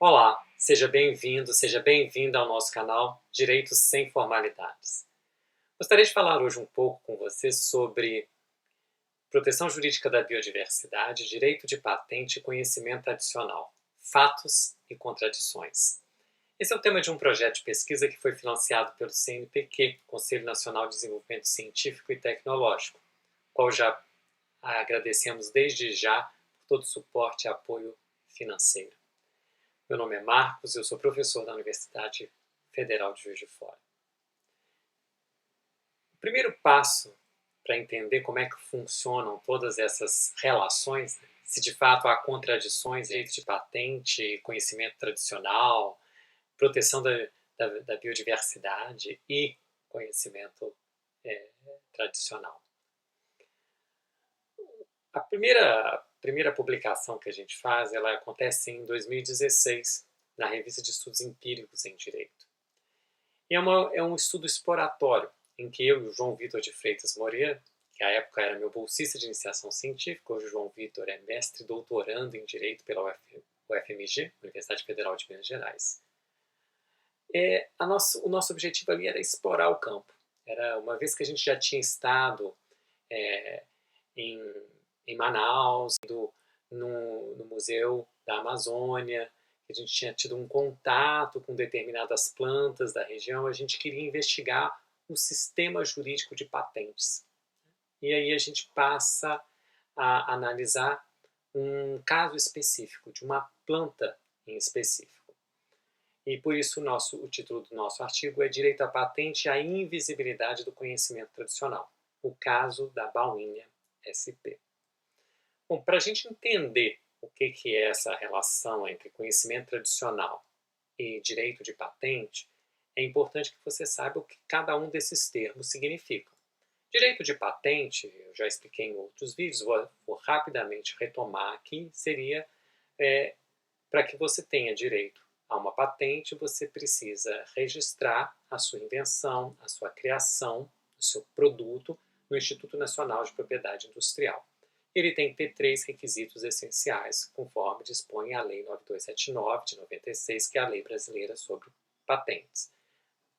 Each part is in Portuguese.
Olá, seja bem-vindo, seja bem-vinda ao nosso canal Direitos Sem Formalidades. Gostaria de falar hoje um pouco com você sobre proteção jurídica da biodiversidade, direito de patente e conhecimento adicional, fatos e contradições. Esse é o tema de um projeto de pesquisa que foi financiado pelo CNPq, Conselho Nacional de Desenvolvimento Científico e Tecnológico, qual já agradecemos desde já por todo o suporte e apoio financeiro. Meu nome é Marcos e eu sou professor da Universidade Federal de Juiz de Fora. O primeiro passo para entender como é que funcionam todas essas relações, se de fato há contradições entre de patente, conhecimento tradicional, proteção da biodiversidade e conhecimento tradicional. A primeira publicação que a gente faz, ela acontece em 2016, na Revista de Estudos Empíricos em Direito. E é um estudo exploratório, em que eu e o João Vitor de Freitas Moreira, que à época era meu bolsista de iniciação científica, hoje o João Vitor é mestre e doutorando em Direito pela UFMG, Universidade Federal de Minas Gerais. O nosso objetivo ali era explorar o campo. Era, uma vez que a gente já tinha estado em Manaus, no Museu da Amazônia, a gente tinha tido um contato com determinadas plantas da região, a gente queria investigar o sistema jurídico de patentes. E aí a gente passa a analisar um caso específico, de uma planta em específico. E por isso o título do nosso artigo é Direito à Patente e a Invisibilidade do Conhecimento Tradicional, o caso da baunilha SP. Bom, para a gente entender o que é essa relação entre conhecimento tradicional e direito de patente, é importante que você saiba o que cada um desses termos significa. Direito de patente, eu já expliquei em outros vídeos, vou rapidamente retomar aqui, seria para que você tenha direito a uma patente, você precisa registrar a sua invenção, a sua criação, o seu produto no Instituto Nacional de Propriedade Industrial. Ele tem que ter 3 requisitos essenciais, conforme dispõe a Lei 9279 de 96, que é a lei brasileira sobre patentes.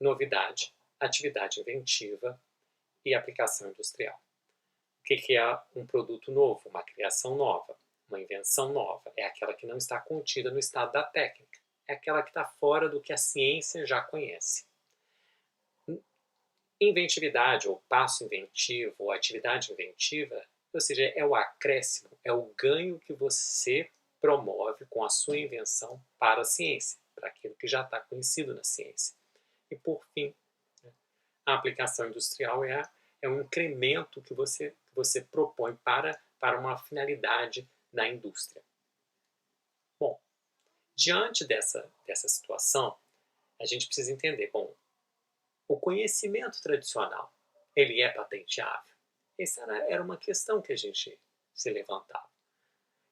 Novidade, atividade inventiva e aplicação industrial. O que é um produto novo, uma criação nova, uma invenção nova? É aquela que não está contida no estado da técnica. É aquela que está fora do que a ciência já conhece. Inventividade, ou passo inventivo, ou atividade inventiva, ou seja, é o acréscimo, é o ganho que você promove com a sua invenção para a ciência, para aquilo que já está conhecido na ciência. E, por fim, a aplicação industrial é um incremento que você propõe para uma finalidade na indústria. Bom, diante dessa situação, a gente precisa entender, bom, o conhecimento tradicional, ele é patenteável? Essa era uma questão que a gente se levantava.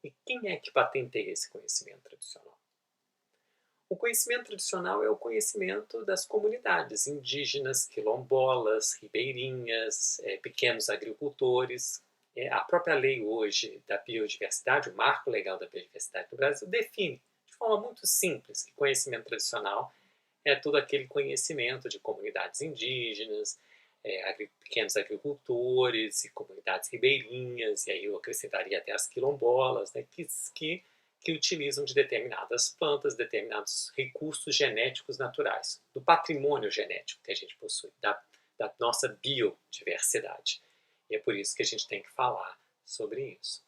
E quem é que patenteia esse conhecimento tradicional? O conhecimento tradicional é o conhecimento das comunidades indígenas, quilombolas, ribeirinhas, pequenos agricultores. A própria lei hoje da biodiversidade, o Marco Legal da Biodiversidade do Brasil, define de forma muito simples que conhecimento tradicional é todo aquele conhecimento de comunidades indígenas, pequenos agricultores e comunidades ribeirinhas, e aí eu acrescentaria até as quilombolas, né, que utilizam de determinadas plantas, determinados recursos genéticos naturais, do patrimônio genético que a gente possui, da nossa biodiversidade. E é por isso que a gente tem que falar sobre isso.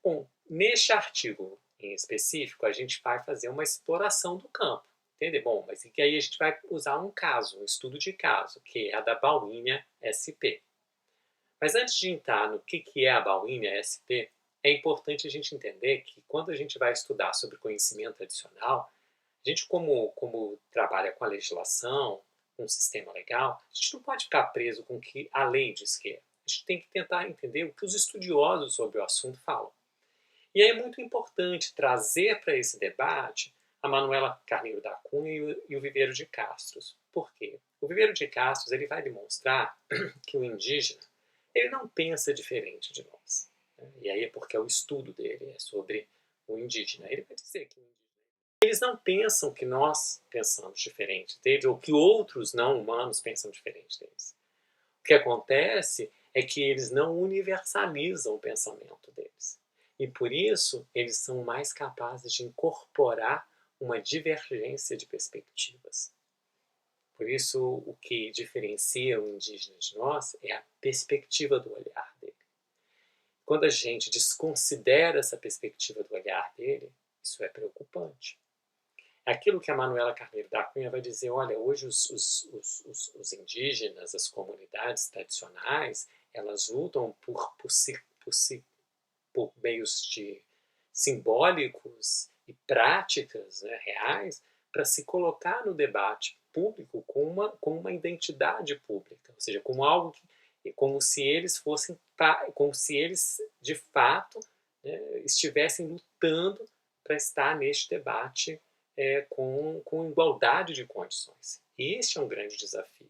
Bom, neste artigo em específico, a gente vai fazer uma exploração do campo. Entender? Bom, mas que aí a gente vai usar um caso, um estudo de caso, que é a da baunilha SP. Mas antes de entrar no que é a baunilha SP, é importante a gente entender que quando a gente vai estudar sobre conhecimento tradicional, a gente como trabalha com a legislação, com o sistema legal, a gente não pode ficar preso com o que a lei diz que é. A gente tem que tentar entender o que os estudiosos sobre o assunto falam. E aí é muito importante trazer para esse debate a Manuela Carneiro da Cunha e o Viveiro de Castros. Por quê? O Viveiro de Castros ele vai demonstrar que o indígena ele não pensa diferente de nós. Né? E aí é porque o estudo dele é sobre o indígena. Ele vai dizer que eles não pensam que nós pensamos diferente deles, ou que outros não humanos pensam diferente deles. O que acontece é que eles não universalizam o pensamento deles. E por isso, eles são mais capazes de incorporar uma divergência de perspectivas. Por isso, o que diferencia o indígena de nós é a perspectiva do olhar dele. Quando a gente desconsidera essa perspectiva do olhar dele, isso é preocupante. É aquilo que a Manuela Carneiro da Cunha vai dizer, olha, hoje os indígenas, as comunidades tradicionais, elas lutam por meios simbólicos e práticas, né, reais, para se colocar no debate público com uma identidade pública, ou seja, como algo como se eles fossem, como se eles de fato, né, estivessem lutando para estar neste debate com igualdade de condições. E este é um grande desafio.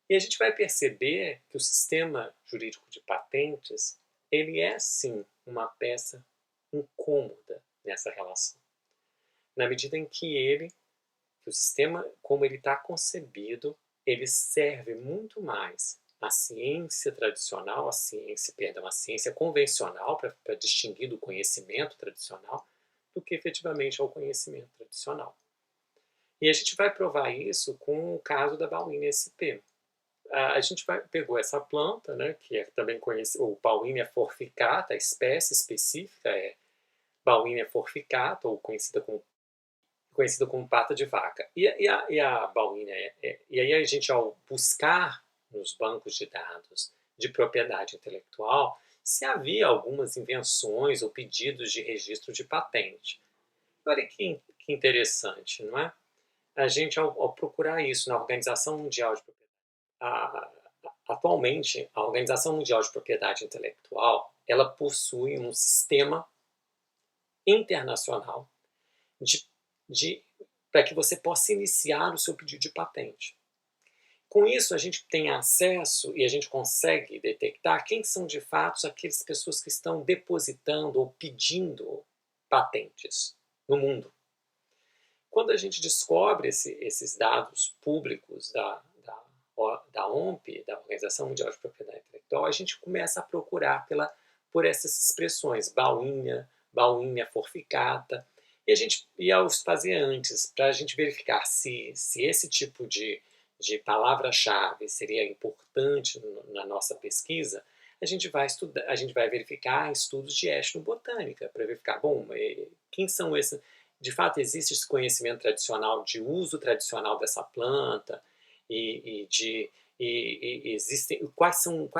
E a gente vai perceber que o sistema jurídico de patentes ele é sim uma peça incômoda nessa relação, na medida em que o sistema, como ele está concebido, ele serve muito mais à ciência tradicional, a ciência convencional, para distinguir do conhecimento tradicional, do que efetivamente ao conhecimento tradicional. E a gente vai provar isso com o caso da Bauhinia sp. A gente pegou essa planta, né, que é também conhecida, o Bauhinia forficata, a espécie específica é Bauhinia forficata, ou conhecida como pata de vaca. E a Bauhinia, e aí a gente, ao buscar nos bancos de dados de propriedade intelectual, se havia algumas invenções ou pedidos de registro de patente. Olha que interessante, não é? A gente, ao procurar isso na Organização Mundial de Propriedade, atualmente, a Organização Mundial de Propriedade Intelectual, ela possui um sistema internacional para que você possa iniciar o seu pedido de patente. Com isso, a gente tem acesso e a gente consegue detectar quem são de fato aquelas pessoas que estão depositando ou pedindo patentes no mundo. Quando a gente descobre esses dados públicos da OMP, da Organização Mundial de Propriedade Intelectual, a gente começa a procurar por essas expressões, Bauhinia forficata, e ao fazer antes, para a gente verificar se esse tipo de palavra-chave seria importante na nossa pesquisa, a gente vai verificar estudos de etnobotânica, para verificar, bom, quem são esses... De fato, existe esse conhecimento tradicional de uso tradicional dessa planta e existem quais são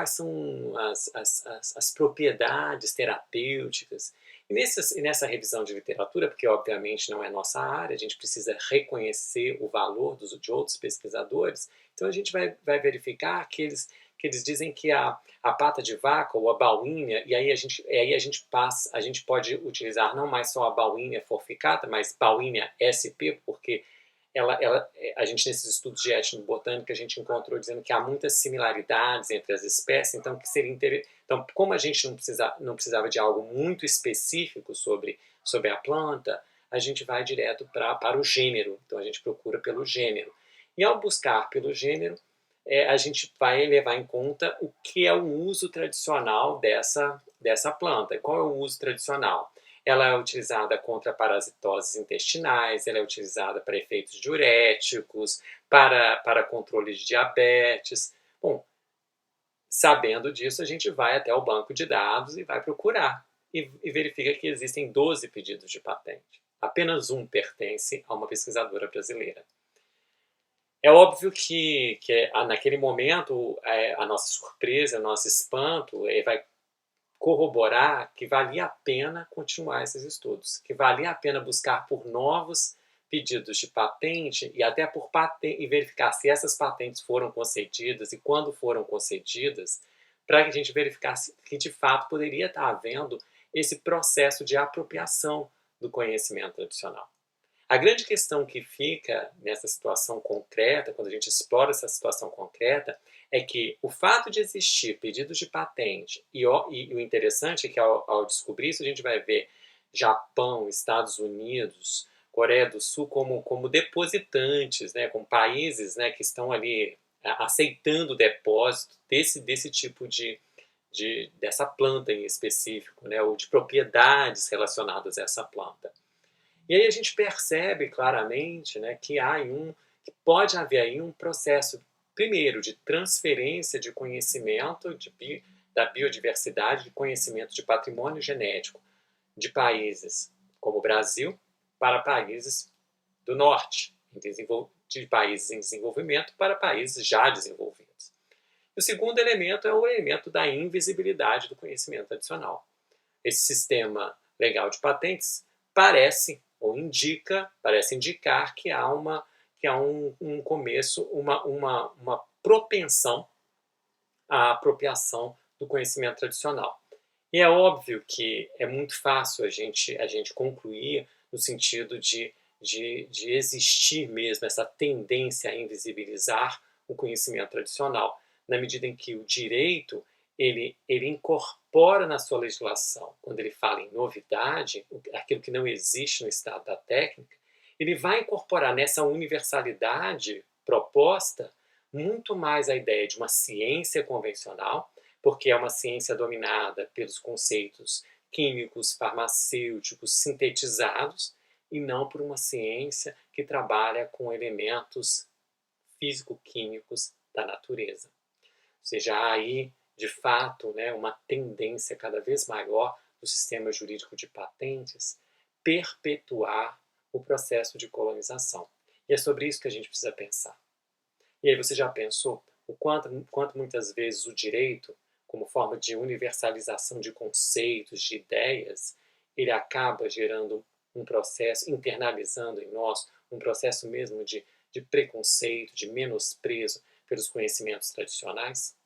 as propriedades terapêuticas. E nessa revisão de literatura, porque obviamente não é nossa área, a gente precisa reconhecer o valor de outros pesquisadores, então a gente vai verificar que eles dizem que a pata de vaca ou a Bauhinia, e aí a gente pode utilizar não mais só a Bauhinia forficata, mas Bauhinia sp, porque a gente nesses estudos de etnobotânica a gente encontrou dizendo que há muitas similaridades entre as espécies, então que seria então como a gente não precisava de algo muito específico sobre a planta, a gente vai direto para o gênero, então a gente procura pelo gênero. E ao buscar pelo gênero, a gente vai levar em conta o que é o uso tradicional dessa planta. Qual é o uso tradicional? Ela é utilizada contra parasitoses intestinais, ela é utilizada para efeitos diuréticos, para controle de diabetes. Bom, sabendo disso, a gente vai até o banco de dados e vai procurar. E verifica que existem 12 pedidos de patente. Apenas um pertence a uma pesquisadora brasileira. É óbvio que naquele momento, a nossa surpresa, o nosso espanto vai corroborar que valia a pena continuar esses estudos, que valia a pena buscar por novos pedidos de patente e até e verificar se essas patentes foram concedidas e quando foram concedidas, para que a gente verificasse que de fato poderia estar havendo esse processo de apropriação do conhecimento tradicional. A grande questão que fica nessa situação concreta, quando a gente explora essa situação concreta, é que o fato de existir pedidos de patente, e o interessante é que ao descobrir isso, a gente vai ver Japão, Estados Unidos, Coreia do Sul como depositantes, né, como países, né, que estão ali aceitando o depósito desse tipo dessa planta em específico, né, ou de propriedades relacionadas a essa planta. E aí a gente percebe claramente, né, que pode haver aí um processo, primeiro, de transferência de conhecimento da biodiversidade, de conhecimento de patrimônio genético de países como o Brasil para países do norte, de países em desenvolvimento para países já desenvolvidos. O segundo elemento é o elemento da invisibilidade do conhecimento adicional. Esse sistema legal de patentes parece indicar que há um começo, uma propensão à apropriação do conhecimento tradicional. E é óbvio que é muito fácil a gente concluir no sentido de existir mesmo essa tendência a invisibilizar o conhecimento tradicional, na medida em que o direito ele incorpora na sua legislação, quando ele fala em novidade, aquilo que não existe no estado da técnica, ele vai incorporar nessa universalidade proposta muito mais a ideia de uma ciência convencional, porque é uma ciência dominada pelos conceitos químicos, farmacêuticos, sintetizados, e não por uma ciência que trabalha com elementos físico-químicos da natureza. Ou seja, há aí, de fato, né, uma tendência cada vez maior do sistema jurídico de patentes perpetuar o processo de colonização. E é sobre isso que a gente precisa pensar. E aí você já pensou o quanto muitas vezes o direito, como forma de universalização de conceitos, de ideias, ele acaba gerando um processo, internalizando em nós um processo mesmo de preconceito, de menosprezo pelos conhecimentos tradicionais?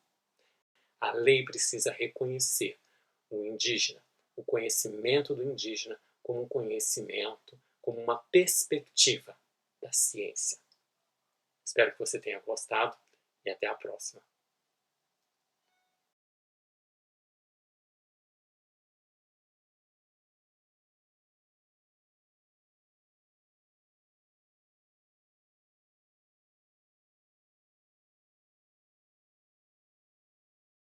A lei precisa reconhecer o indígena, o conhecimento do indígena como um conhecimento, como uma perspectiva da ciência. Espero que você tenha gostado e até a próxima.